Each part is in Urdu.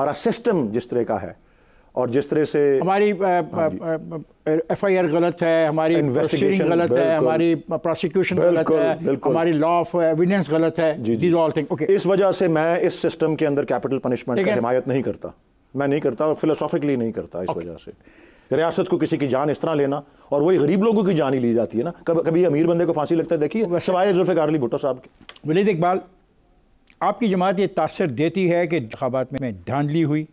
ہمارا سسٹم جس طرح کا ہے اور جس طرح سے ہماری ایف آئی آر غلط ہے، ہماری انویسٹیگیشن غلط ہے، ہماری پروسیکیوشن غلط ہے، ہماری لا آف ایویڈنس غلط ہے، دیز آل تھنگ. اس وجہ سے میں اس سسٹم کے اندر کیپٹل پنشمنٹ کی حمایت نہیں کرتا. میں نہیں کرتا اور فلسافیکلی نہیں کرتا. اس وجہ سے ریاست کو کسی کی جان اس طرح لینا، اور وہی غریب لوگوں کی جان ہی لی جاتی ہے نا. کبھی امیر بندے کو پھانسی لگتا ہے. دیکھیے سوائے ذوالفقار علی بھٹو صاحب کے. ولید اقبال، آپ کی جماعت یہ تاثر دیتی ہے کہ انتخابات میں دھاندلی ہوئی،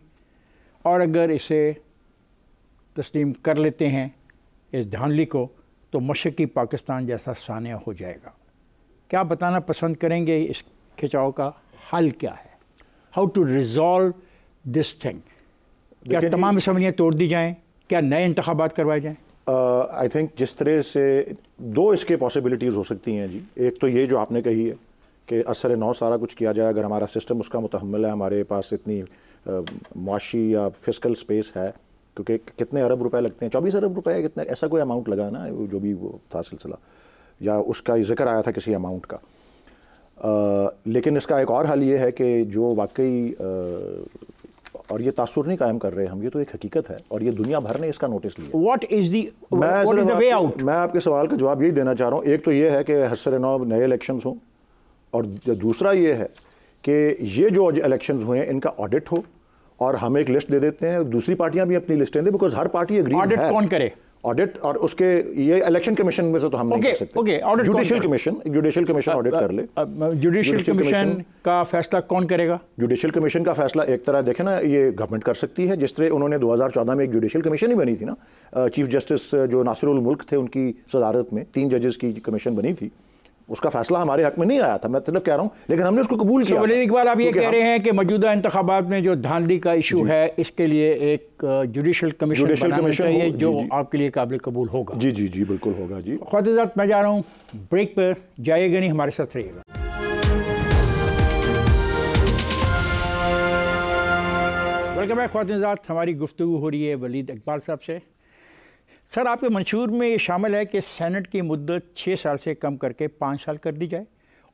اور اگر اسے تسلیم کر لیتے ہیں اس دھاندلی کو تو مشرقی پاکستان جیسا سانحہ ہو جائے گا. کیا بتانا پسند کریں گے اس کھچاؤ کا حل کیا ہے؟ How to resolve this thing? کیا تمام اسمبلیاں توڑ دی جائیں؟ کیا نئے انتخابات کروائے جائیں؟ آئی تھنک جس طرح سے دو اس کے پاسبلٹیز ہو سکتی ہیں جی. ایک تو یہ جو آپ نے کہی ہے کہ اثر نو سارا کچھ کیا جائے، اگر ہمارا سسٹم اس کا متحمل ہے، ہمارے پاس اتنی معاشی یا فسکل سپیس ہے، کیونکہ کتنے ارب روپے لگتے ہیں، 24 ارب روپے کتنا ایسا کوئی اماؤنٹ لگا نا، جو بھی وہ تھا سلسلہ، یا اس کا ذکر آیا تھا کسی اماؤنٹ کا. لیکن اس کا ایک اور حل یہ ہے کہ جو واقعی اور یہ تاثر نہیں قائم کر رہے ہم، یہ تو ایک حقیقت ہے اور یہ دنیا بھر نے اس کا نوٹس لیا. What is the way out؟ میں آپ کے سوال کا جواب یہی دینا چاہ رہا ہوں. ایک تو یہ ہے کہ حسر نو نئے الیکشنز ہوں، اور دوسرا یہ ہے کہ یہ جو الیکشنز ہوئے ہیں ان کا آڈٹ ہو، اور ہم ایک لسٹ دے دیتے ہیں، دوسری پارٹیاں بھی اپنی لسٹیں دیں، بیکاز ہر پارٹی اگری ہے. آڈٹ کون کرے؟ آڈٹ، اور اس کے یہ الیکشن کمیشن میں سے تو ہم نہیں کر سکتے. جوڈیشل کمیشن آڈٹ کر لے. جوڈیشل کمیشن کا فیصلہ کون کرے گا؟ جوڈیشل کمیشن کا فیصلہ ایک طرح دیکھیں نا، یہ گورنمنٹ کر سکتی ہے، جس طرح انہوں نے 2014 میں ایک جوڈیشل کمیشن ہی بنی تھی نا. چیف جسٹس جو ناصر الملک تھے ان کی صدارت میں 3 ججز کی کمیشن بنی تھی. اس کا فیصلہ ہمارے حق میں نہیں آیا تھا، میں صرف کہہ رہا ہوں، لیکن ہم نے اس کو قبول کیا. ولید اقبال، آپ یہ کہہ رہے ہیں کہ موجودہ انتخابات میں جو دھاندلی کا ایشو ہے اس کے لیے ایک جوڈیشل کمیشن بنانا چاہیے جو آپ کے لیے قابل قبول ہوگا. جی جی جی بالکل ہوگا جی. خواتین حضرات، میں جا رہا ہوں بریک پر، جائیے گا نہیں، ہمارے ساتھ رہیے گا. ویلکم بیک خواتین حضرات. ہماری گفتگو ہو رہی ہے ولید اقبال صاحب سے. سر، آپ کے منشور میں یہ شامل ہے کہ سینٹ کی مدت 6 سال سے کم کر کے 5 سال کر دی جائے،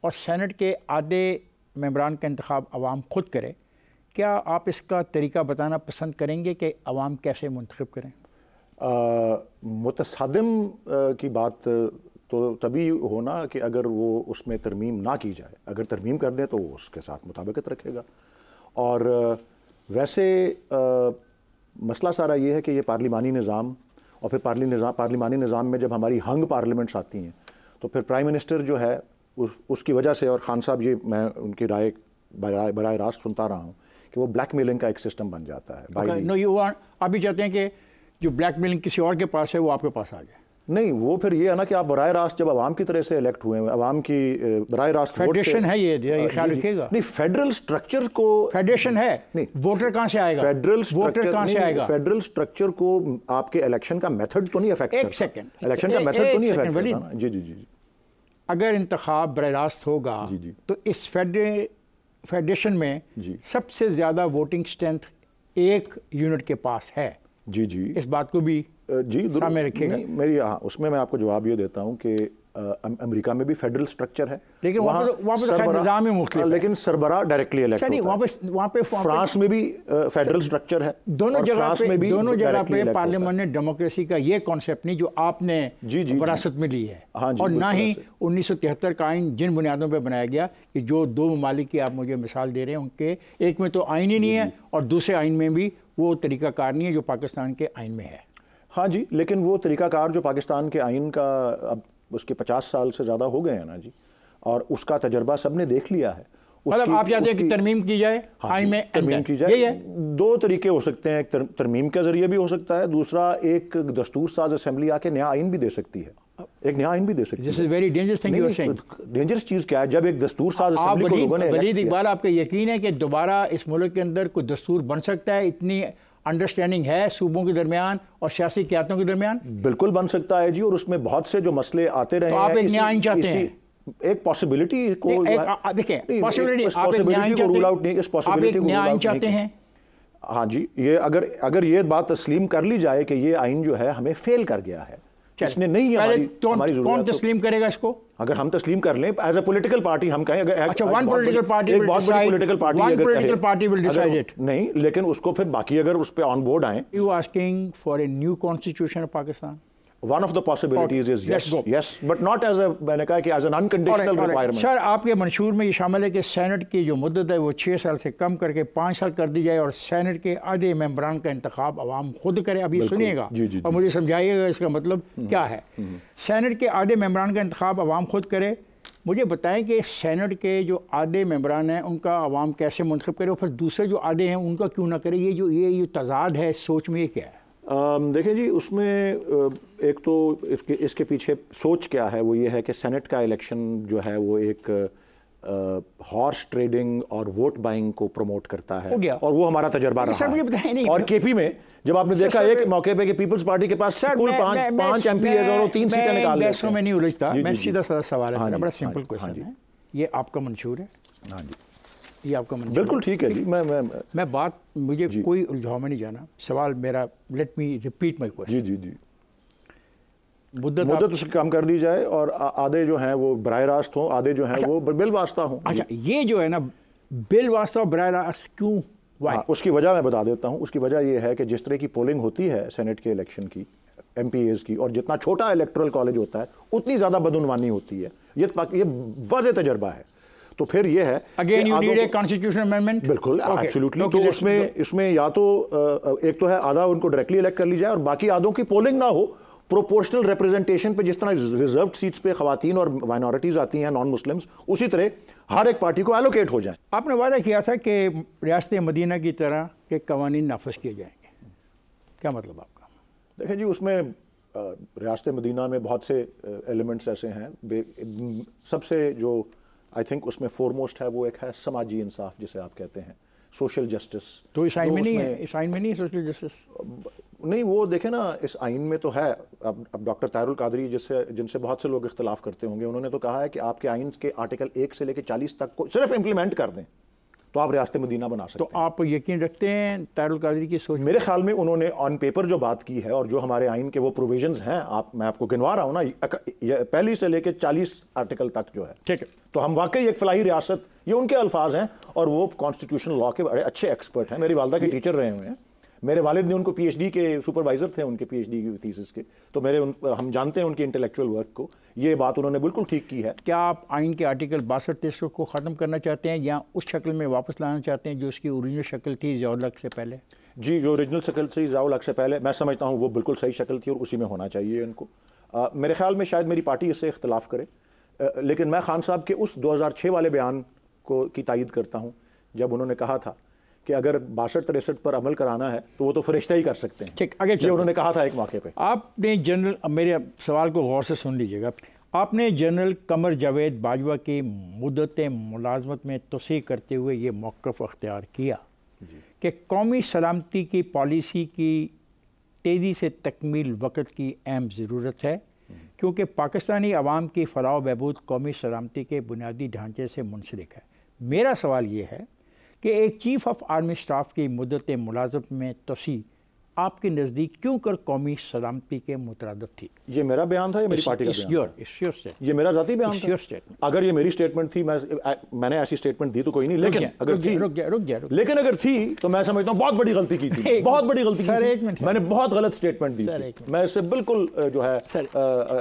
اور سینٹ کے آدھے ممبران کا انتخاب عوام خود کرے. کیا آپ اس کا طریقہ بتانا پسند کریں گے کہ عوام کیسے منتخب کریں؟ متصادم کی بات تو تبھی ہونا کہ اگر وہ اس میں ترمیم نہ کی جائے. اگر ترمیم کر دیں تو وہ اس کے ساتھ مطابقت رکھے گا. اور ویسے مسئلہ سارا یہ ہے کہ یہ پارلیمانی نظام، اور پھر پارلیمانی نظام میں جب ہماری ہنگ پارلیمنٹس آتی ہیں تو پھر پرائم منسٹر جو ہے اس کی وجہ سے، اور خان صاحب یہ میں ان کی رائے براہ راست سنتا رہا ہوں کہ وہ بلیک میلنگ کا ایک سسٹم بن جاتا ہے. آپ بھی چاہتے ہیں کہ جو بلیک میلنگ کسی اور کے پاس ہے وہ آپ کے پاس آ جائے؟ نہیں، وہ پھر یہ ہے نا کہ آپ براہ راست جب عوام کی طرح سے الیکٹ ہوئے ہیں، عوام کی براہ راست فیڈریشن ہے، یہ خیال رکھیے گا. نہیں، فیڈرل سٹرکچر کو فیڈریشن ہے، ووٹر کہاں سے آئے گا؟ ووٹر کہاں سے آئے گا؟ فیڈرل سٹرکچر کو آپ کے الیکشن کا میتھڈ تو نہیں افیکٹ کرتا. ایک سیکنڈ، الیکشن کا میتھڈ تو نہیں افیکٹ کرتا. جی جی جی. اگر انتخاب براہ راست ہوگا تو اس فیڈریشن میں سب سے زیادہ ووٹنگ اسٹرینتھ ایک یونٹ کے پاس ہے. جی جی، اس بات کو بھی سامنے رکھیے گا. میری اس میں آپ کو جواب یہ دیتا ہوں کہ امریکہ میں بھی فیڈرل سٹرکچر ہے، لیکن وہاں پہ نظام ہی مختلف ہے، لیکن سربراہ ڈائریکٹلی الیکٹ ہوتا ہے. وہاں پہ فرانس میں بھی فیڈرل سٹرکچر ہے. دونوں جگہ پہ پارلیمنٹ نے ڈیموکریسی کا یہ کانسیپٹ نہیں جو آپ نے وراثت میں لی ہے، اور نہ ہی 1973 کا آئین جن بنیادوں پہ بنایا گیا کہ جو 2 ممالک کی آپ مجھے مثال دے رہے ہیں ان کے ایک میں تو آئین ہی نہیں ہے، اور دوسرے آئین میں بھی وہ طریقہ کار نہیں ہے جو پاکستان کے آئین میں ہے. ہاں جی، لیکن وہ طریقہ کار جو پاکستان کے آئین کا اب اس کے 50 سال سے زیادہ ہو گئے ہیں نا جی، اور اس کا تجربہ سب نے دیکھ لیا ہے. مطلب آپ چاہتے ہیں کہ ترمیم کی جائے آئین میں؟ ترمیم کی جائے. 2 طریقے ہو سکتے ہیں، ایک ترمیم کے ذریعے بھی ہو سکتا ہے، دوسرا ایک دستور ساز اسمبلی آ کے نیا آئین بھی دے سکتی ہے. ایک نیا آئین بھی دے سکتی ہے. This is very dangerous thing you are saying. Dangerous چیز کیا ہے؟ جب ایک دستور ساز اسمبلی کو لوگوں نے ولید اقبال، آپ کا یقین ہے کہ دوبارہ اس ملک کے اندر کوئی دستور بن سکتا ہے؟ اتنی انڈرسٹینڈنگ ہے صوبوں کے درمیان اور سیاسی قیادتوں کے درمیان؟ بالکل بن سکتا ہے جی، اور اس میں بہت سے جو مسئلے آتے رہے ہیں. آپ ایک نیا آئین چاہتے ہیں؟ ایک پاسبلٹی کو دیکھیں، پاسبلٹی آپ ایک نیا آئین چاہتے ہیں. ہاں جی، یہ اگر یہ بات تسلیم کر لی جائے کہ یہ آئین جو ہے ہمیں فیل کر گیا ہے، اس نے نہیں ہماری ضرورت کون تسلیم کرے گا اس کو؟ اگر ہم تسلیم کر لیں ایز اے پولیٹیکل پارٹی ہم کہیں اگر اچھا one political party will decide it نہیں لیکن اس کو پھر باقی اگر اس پہ آن بورڈ آئیں. You asking for a new constitution of Pakistan? One of the possibilities is yes, but not as a میں نے کہا کہ as an unconditional requirement. سر آپ کے منشور میں یہ شامل ہے کہ سینٹ کی جو مدت ہے وہ 6 سال سے کم کر کے 5 سال کر دی جائے اور سینٹ کے آدھے ممبران کا انتخاب عوام خود کرے. ابھی سنیے گا اور مجھے سمجھائیے گا اس کا مطلب کیا ہے. سینٹ کے آدھے ممبران کا انتخاب عوام خود کرے. مجھے بتائیں کہ سینٹ کے جو آدھے ممبران ہیں ان کا عوام کیسے منتخب کرے اور پھر دوسرے جو آدھے ہیں ان کا کیوں نہ کرے؟ یہ تضاد ہے سوچ میں، یہ کیا ہے؟ دیکھیں جی اس میں ایک تو اس کے پیچھے سوچ کیا ہے، وہ یہ ہے کہ سینٹ کا الیکشن جو ہے وہ ایک ہارس ٹریڈنگ اور ووٹ بائنگ کو پروموٹ کرتا ہے اور وہ ہمارا تجربہ رہا ہے. اور کے پی میں جب آپ نے دیکھا ایک موقع پہ کہ پیپلز پارٹی کے پاس کل 5 MPs اور 3 سیٹیں نکال لیتے ہیں. میں نہیں الجھتا، میں سیدھا سادہ سوال ہے، بڑا سمپل کویسچن ہے. یہ آپ کا منشور ہے؟ ہاں جی یہ آپ کا منشور بالکل ٹھیک ہے جی. میں بات مجھے کوئی الجھاؤ میں نہیں جانا. سوال میرا لیٹ می ریپیٹ مائی کویسچن. جی مدت اس کی کم کر دی جائے اور آدھے جو ہیں وہ براہ راست ہوں، آدھے جو ہیں وہ بل واسطہ ہوں. اچھا یہ جو ہے نا بل واسطہ اور براہ راست کیوں؟ اس کی وجہ میں بتا دیتا ہوں. اس کی وجہ یہ ہے کہ جس طرح کی پولنگ ہوتی ہے سینٹ کے الیکشن کی MPAs کی، اور جتنا چھوٹا الیکٹرل کالج ہوتا ہے اتنی زیادہ بدعنوانی ہوتی ہے. یہ واضح تجربہ ہے. تو پھر یہ ہے again you need a constitution amendment. بالکل ایبسلیوٹلی. تو اس میں یا تو ایک تو ہے آدھا ان کو ڈائریکٹلی الیکٹ کر لی جائے اور باقی آدھوں کی پولنگ نہ ہو. پروپورشنل ریپرزنٹیشن پہ جس طرح ریزروڈ سیٹس پہ خواتین اور مائنورٹیز آتی ہیں نان مسلمز، اسی طرح ہر ایک پارٹی کو ایلوکیٹ ہو جائیں. آپ نے وعدہ کیا تھا کہ ریاست مدینہ کی طرح کے قوانین نافذ کیے جائیں گے، کیا مطلب آپ کا؟ دیکھیں جی اس میں ریاست مدینہ میں بہت سے ایلیمنٹس ایسے ہیں. سب سے جو آئی تھنک اس میں فورموسٹ ہے وہ ایک ہے سماجی انصاف جسے آپ کہتے ہیں، سوشل جسٹس. تو اس آئین میں نہیں ہے؟ اس آئین میں نہیں ہے سوشل جسٹس؟ نہیں وہ دیکھیں نا اس آئین میں تو ہے. اب ڈاکٹر طاہر القادری جن سے بہت سے لوگ اختلاف کرتے ہوں گے، انہوں نے تو کہا ہے کہ آپ کے آئین کے آرٹیکل 1 سے لے کے 40 تک کو صرف امپلیمنٹ کر دیں تو آپ ریاست مدینہ بنا سکتے ہیں. تو آپ یقین رکھتے ہیں طاہر القادری کی سوچ؟ میرے خیال میں انہوں نے آن پیپر جو بات کی ہے اور جو ہمارے آئین کے وہ پروویژنز ہیں، میں آپ کو گنوا رہا ہوں نا، پہلی سے لے کے 40 آرٹیکل تک جو ہے، ٹھیک ہے. تو ہم واقعی ایک فلاحی ریاست، یہ ان کے الفاظ ہیں اور وہ کانسٹیٹیوشنل لاء کے بڑے اچھے ایکسپرٹ ہیں. میری والدہ کے ٹیچر رہے ہوئے ہیں. میرے والد نے ان کو PhD کے سپروائزر تھے، ان کے PhD کی تھیسس کے. تو ہم جانتے ہیں ان کی انٹلیکچوئل ورک کو. یہ بات انہوں نے بالکل ٹھیک کی ہے. کیا آپ آئین کے آرٹیکل 62-63 کو ختم کرنا چاہتے ہیں یا اس شکل میں واپس لانا چاہتے ہیں جو اس کی اوریجنل شکل تھی ضیاء الحق سے پہلے؟ جی جو اوریجنل شکل تھی ضیاء الحق سے پہلے، میں سمجھتا ہوں وہ بالکل صحیح شکل تھی اور اسی میں ہونا چاہیے ان کو. میرے خیال میں شاید میری پارٹی اس سے اختلاف کرے، لیکن میں خان صاحب کے اس 2006 والے بیان کی تائید کرتا ہوں جب انہوں نے کہا تھا کہ اگر 62-63 پر عمل کرانا ہے تو وہ تو فرشتہ ہی کر سکتے ہیں. ٹھیک، آگے یہ انہوں نے کہا تھا ایک موقع پہ. آپ نے جنرل، میرے سوال کو غور سے سن لیجیے گا، آپ نے جنرل قمر جاوید باجوہ کی مدت ملازمت میں توسیع کرتے ہوئے یہ موقف اختیار کیا کہ قومی سلامتی کی پالیسی کی تیزی سے تکمیل وقت کی اہم ضرورت ہے، کیونکہ پاکستانی عوام کی فلاح و بہبود قومی سلامتی کے بنیادی ڈھانچے سے منسلک ہے. میرا سوال یہ ہے کہ ایک چیف آف آرمی سٹاف کی مدت ملازمت میں توسیع آپ کے نزدیک کیوں کر قومی سلامتی کے مترادف تھی؟ یہ میرا بیان تھا یا میری پارٹی کا بیان تھا؟ یہ میرا ذاتی بیان تھا. اگر یہ میری سٹیٹمنٹ تھی، میں نے ایسی سٹیٹمنٹ دی تو کوئی نہیں، لیکن اگر تھی تو میں سمجھتا ہوں بہت بڑی غلطی کی تھی، بہت بڑی غلطی کی تھی. میں نے بہت غلط سٹیٹمنٹ دی تھی. میں اس سے بالکل جو ہے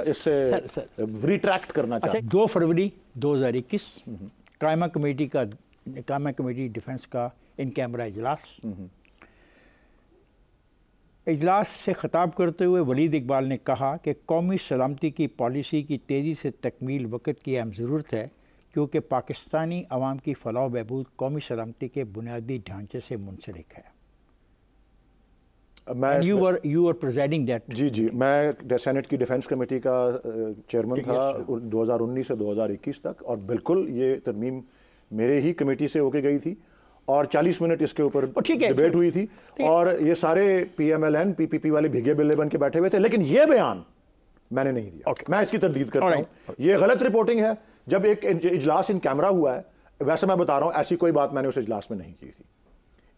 اس سے ریٹریکٹ کرنا چاہتا ہوں. 2 فروری 2021 قائمہ کمیٹی ڈیفنس کا ان کیمرہ اجلاس سے خطاب کرتے ہوئے ولید اقبال نے کہا کہ قومی سلامتی کی پالیسی کی تیزی سے تکمیل وقت کی اہم ضرورت ہے، کیونکہ پاکستانی عوام کی فلاح و بہبود قومی سلامتی کے بنیادی ڈھانچے سے منسلک ہے. You were presiding that. جی میں سینٹ کی ڈیفنس کمیٹی کا چیئرمین تھا 2019 سے 2021 تک، اور بالکل یہ ترمیم میرے ہی کمیٹی سے ہو کے گئی تھی اور 40 منٹ اس کے اوپر ڈیبیٹ ہوئی تھی اور یہ سارے PMLN PPP والے بھیگے بلے بن کے بیٹھے ہوئے تھے. لیکن یہ بیان میں نے نہیں دیا. میں اس کی تردید کرتا ہوں. یہ غلط رپورٹنگ ہے. جب ایک اجلاس ان کیمرہ ہوا ہے، ویسے میں بتا رہا ہوں ایسی کوئی بات میں نے اس اجلاس میں نہیں کی تھی.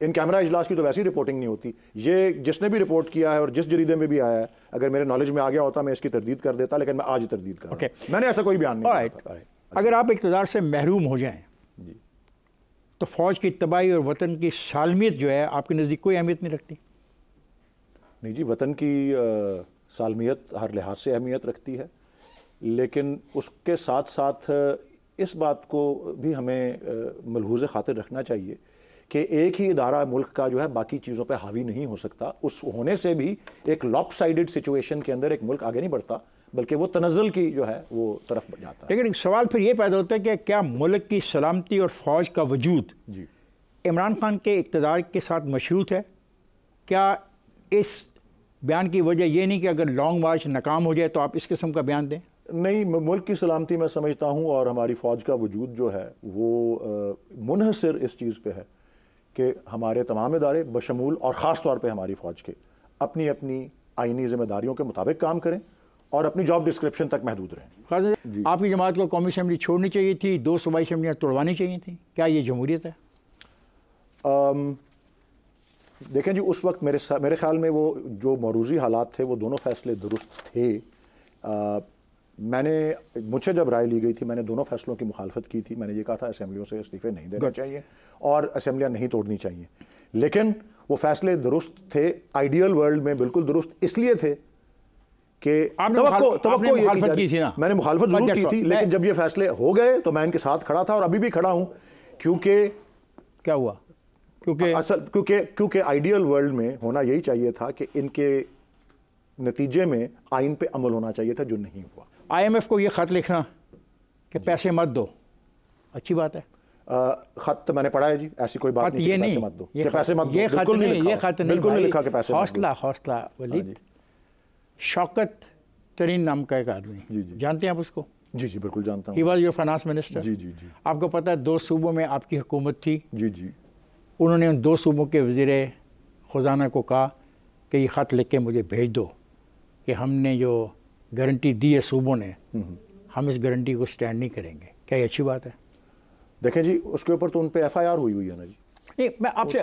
ان کیمرہ اجلاس کی تو ویسی رپورٹنگ نہیں ہوتی. یہ جس نے بھی رپورٹ کیا ہے اور جس جریدے میں بھی آیا ہے, اگر میرے نالج میں آ گیا ہوتا میں اس کی تردید کر دیتا, لیکن میں آج تردید کر رہا ہوں. میں نے ایسا کوئی بیان نہیں کیا. اگر آپ اقتدار سے محروم ہو جائیں تو فوج کی تباہی اور وطن کی سالمیت جو ہے آپ کے نزدیک کوئی اہمیت نہیں رکھتی؟ نہیں جی, وطن کی سالمیت ہر لحاظ سے اہمیت رکھتی ہے, لیکن اس کے ساتھ ساتھ اس بات کو بھی ہمیں ملحوظ خاطر رکھنا چاہیے کہ ایک ہی ادارہ ملک کا جو ہے باقی چیزوں پہ حاوی نہیں ہو سکتا. اس ہونے سے بھی ایک لاپ سائیڈڈ سچویشن کے اندر ایک ملک آگے نہیں بڑھتا, بلکہ وہ تنزل کی جو ہے وہ طرف جاتا ہے. لیکن ایک سوال پھر یہ پیدا ہوتا ہے کہ کیا ملک کی سلامتی اور فوج کا وجود عمران خان کے اقتدار کے ساتھ مشروط ہے؟ کیا اس بیان کی وجہ یہ نہیں کہ اگر لانگ مارچ ناکام ہو جائے تو آپ اس قسم کا بیان دیں؟ نہیں, ملک کی سلامتی میں سمجھتا ہوں اور ہماری فوج کا وجود جو ہے وہ منحصر اس چیز پہ ہے کہ ہمارے تمام ادارے بشمول اور خاص طور پہ ہماری فوج کے اپنی اپنی آئینی ذمہ داریوں کے مطابق کام کریں اور اپنی جاب ڈسکرپشن تک محدود رہیں. آپ کی جماعت کو قومی اسمبلی چھوڑنی چاہیے تھی, 2 صوبائی اسمبلیاں توڑوانی چاہیے تھیں, کیا یہ جمہوریت ہے؟ دیکھیں جی, اس وقت میرے خیال میں وہ جو موروثی حالات تھے وہ دونوں فیصلے درست تھے. مجھ سے جب رائے لی گئی تھی میں نے دونوں فیصلوں کی مخالفت کی تھی. میں نے یہ کہا تھا اسمبلیوں سے استعفے نہیں دینے چاہیے اور اسمبلیاں نہیں توڑنی چاہیے, لیکن وہ فیصلے درست تھے, آئیڈیل ورلڈ میں بالکل درست اس لیے تھے کہ مخالفت کی تھی نا. میں نے مخالفت ضرور کی تھی, لیکن جب یہ فیصلے ہو گئے تو میں ان کے ساتھ کھڑا تھا اور ابھی بھی کھڑا ہوں. کیونکہ کیا ہوا؟ کیونکہ آئیڈیل ورلڈ میں ہونا یہی چاہیے تھا کہ ان کے نتیجے میں آئین پہ عمل ہونا چاہیے تھا, جو نہیں ہوا. IMF کو یہ خط لکھنا کہ پیسے مت دو اچھی بات ہے؟ خط میں نے پڑھا ہے جی, ایسی کوئی بات نہیں یہ پیسے نہیں, مت دو, یہ پیسے مت دو, یہ خط نہیں, یہ خط نہیں, بالکل نہیں لکھا کہ پیسے مت دو. حوصلہ ولید, شوکت ترین نام کا ایک آدمی, جانتے ہیں آپ اس کو؟ جی جی بالکل جانتا ہوں. He was your finance minister. جی جی جی. آپ کو پتہ ہے 2 صوبوں میں آپ کی حکومت تھی. جی جی. انہوں نے ان 2 صوبوں کے وزیر خزانہ کو کہا کہ یہ خط لکھ کے مجھے بھیج دو کہ ہم نے جو گارنٹی دی ہے صوبوں نے, ہم اس گارنٹی کو سٹینڈ نہیں کریں گے. کیا یہ اچھی بات ہے؟ دیکھیں جی, اس کے اوپر تو ان پہ FIR ہوئی ہے نا جی. نہیں, میں آپ سے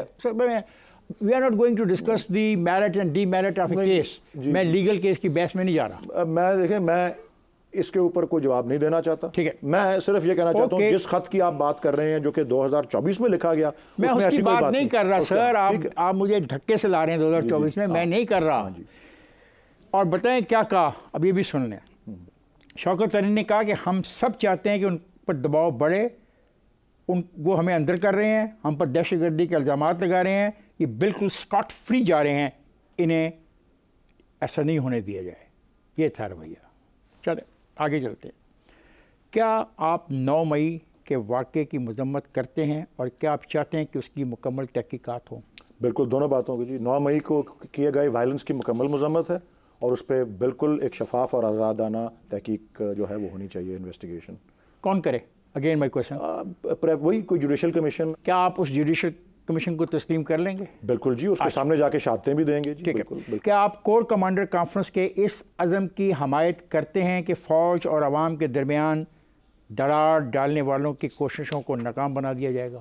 we are not going to discuss the merit and demerit of a case. میں لیگل کیس کی بحث میں نہیں جا رہا. میں اس کے اوپر کوئی جواب نہیں دینا چاہتا. ٹھیک ہے, میں صرف یہ کہنا چاہتا ہوں جس خط کی آپ بات کر رہے ہیں جو کہ 2024 میں لکھا گیا, میں اس کی بات نہیں کر رہا سر. آپ مجھے دھکے سے لا رہے ہیں 2024 میں نہیں کر رہا. اور بتائیں کیا کہا, اب یہ بھی سن لیں. شوکت ترین نے کہا کہ ہم سب چاہتے ہیں کہ ان پر دباؤ بڑھے, وہ ہمیں اندر کر رہے ہیں, ہم پر دہشت گردی کے الزامات لگا رہے ہیں, یہ بالکل اسکاٹ فری جا رہے ہیں, انہیں ایسا نہیں ہونے دیا جائے. یہ تھا رویہ. چلیں آگے چلتے ہیں. کیا آپ 9 مئی کے واقعے کی مذمت کرتے ہیں اور کیا آپ چاہتے ہیں کہ اس کی مکمل تحقیقات ہوں؟ بالکل دونوں باتوں کی جی. 9 مئی کو کیے گئے وائلنس کی مکمل مذمت ہے اور اس پہ بالکل ایک شفاف اور آزادانہ تحقیق جو ہے وہ ہونی چاہیے, انویسٹیگیشن. کون کرے؟ Again my question. وہی کوئی جوڈیشل کمیشن. کیا آپ اس جوڈیشل کمیشن کو تسلیم کر لیں گے؟ بالکل جی, اس کے سامنے جا کے شہادتیں بھی دیں گے جی. بالکل. کیا آپ کور کمانڈر کانفرنس کے اس عزم کی حمایت کرتے ہیں کہ فوج اور عوام کے درمیان دراڑ ڈالنے والوں کی کوششوں کو ناکام بنا دیا جائے گا؟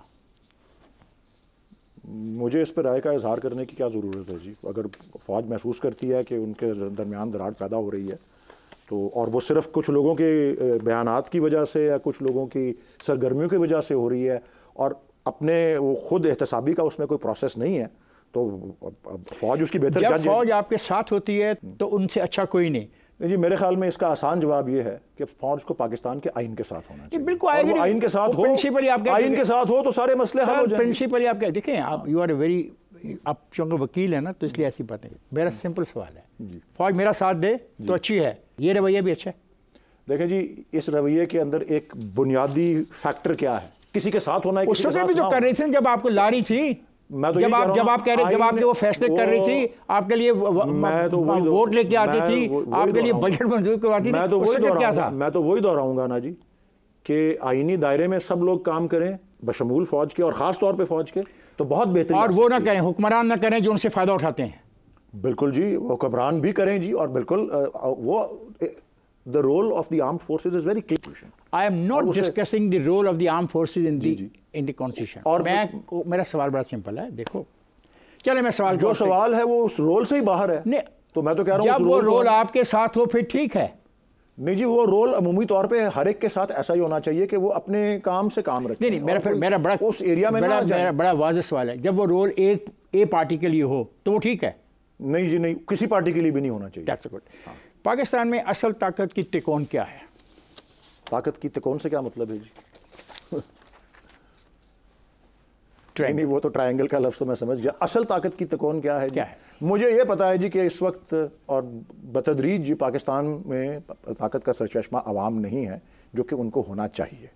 مجھے اس پہ رائے کا اظہار کرنے کی کیا ضرورت ہے جی. اگر فوج محسوس کرتی ہے کہ ان کے درمیان دراڑ پیدا ہو رہی ہے تو, اور وہ صرف کچھ لوگوں کے بیانات کی وجہ سے یا کچھ لوگوں کی سرگرمیوں کی وجہ سے ہو رہی ہے اور اپنے وہ خود احتسابی کا اس میں کوئی پروسیس نہیں ہے, تو فوج اس کی بہتر جب فوج آپ کے ساتھ ہوتی ہے تو ان سے اچھا کوئی نہیں. جی میرے خیال میں اس کا آسان جواب یہ ہے کہ فوج کو پاکستان کے آئین کے ساتھ ہونا چاہیے. بالکل آئین کے ساتھ ہو, آئین کے ساتھ ہو تو سارے مسئلے حل ہو جائیں. پرنسپلی آپ دیکھیں, آپ یو آر اے ویری, آپ چونکہ وکیل ہیں نا تو اس لیے ایسی باتیں. میرا سمپل سوال ہے, فوج میرا ساتھ دے تو اچھی ہے, یہ رویہ بھی اچھا ہے. دیکھیں جی, اس رویے کے اندر ایک بنیادی فیکٹر کیا ہے, کسی کے ساتھ ہونا ہے. اس وقت بھی تو کر رہی تھی جب آپ کو لاری تھی, جب آپ کہہ رہے, جب آپ کے وہ فیصلے کر رہی تھی, آپ کے لیے ووٹ لے کے آتی تھی, آپ کے لیے بجٹ منظور کرواتی تھی. میں تو وہی دہراؤں گا نا جی کہ آئینی دائرے میں سب لوگ کام کریں بشمول فوج کے اور خاص طور پہ فوج کے, تو بہت بہتر. اور وہ نہ کریں, حکمران نہ کریں جو ان سے فائدہ اٹھاتے ہیں. بالکل جی, حکمران بھی کریں جی, اور بالکل وہ the role of the armed forces is very clear. I am not discussing the role of the armed forces in the in the constitution. اور میرا سوال بڑا سمپل ہے. دیکھو چلے میں سوال جو سوال ہے وہ اس رول سے ہی باہر ہے. تو میں تو کہہ رہا ہوں جب وہ رول آپ کے ساتھ ہو پھر ٹھیک ہے. نہیں جی, وہ رول عمومی طور پہ ہر ایک کے ساتھ ایسا ہی ہونا چاہیے کہ وہ اپنے کام سے کام رکھے. نہیں, میرا بڑا اس ایریا میں بڑا واضح سوال ہے, جب وہ رول ایک پارٹی کے لیے ہو تو وہ ٹھیک ہے. نہیں جی, نہیں, کسی پارٹی کے لیے بھی نہیں ہونا چاہیے. پاکستان میں اصل طاقت کی تکون کیا ہے؟ طاقت کی تکون سے کیا مطلب ہے جی؟ نہیں, وہ تو ٹرائنگل کا لفظ تو میں سمجھ گیا. اصل طاقت کی تکون کیا ہے جی؟ مجھے یہ پتا ہے جی کہ اس وقت اور بتدریج جی پاکستان میں طاقت کا سرچشمہ عوام نہیں ہے جو کہ ان کو ہونا چاہیے.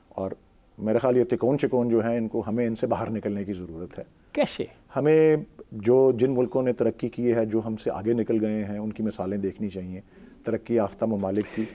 اور میرا خیال یہ تکون شکون جو ہیں ان کو ہمیں ان سے باہر نکلنے کی ضرورت ہے. کیسے؟ ہمیں جو جن ملکوں نے ترقی کی ہے, جو ہم سے آگے نکل گئے ہیں, ان کی مثالیں دیکھنی چاہیے, ترقی یافتہ ممالک کی.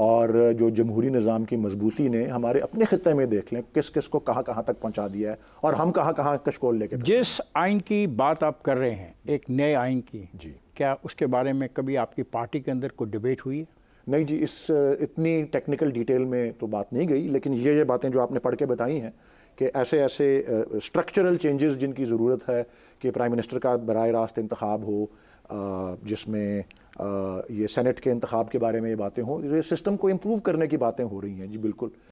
اور جو جمہوری نظام کی مضبوطی نے ہمارے اپنے خطے میں دیکھ لیں کس کس کو کہاں کہاں تک پہنچا دیا ہے اور ہم کہاں کہاں کشکول لے کے. جس آئین کی بات آپ کر رہے ہیں, ایک نئے آئین کی, جی, کیا اس کے بارے میں کبھی آپ کی پارٹی کے اندر کوئی ڈیبیٹ ہوئی ہے؟ نہیں جی, اس اتنی ٹیکنیکل ڈیٹیل میں تو بات نہیں گئی, لیکن یہ باتیں جو آپ نے پڑھ کے بتائی ہیں کہ ایسے اسٹرکچرل چینجز جن کی ضرورت ہے کہ پرائم منسٹر کا براہ راست انتخاب ہو, جس میں یہ سینٹ کے انتخاب کے بارے میں یہ باتیں ہوں, یہ سسٹم کو امپروو کرنے کی باتیں ہو رہی ہیں جی. بالکل.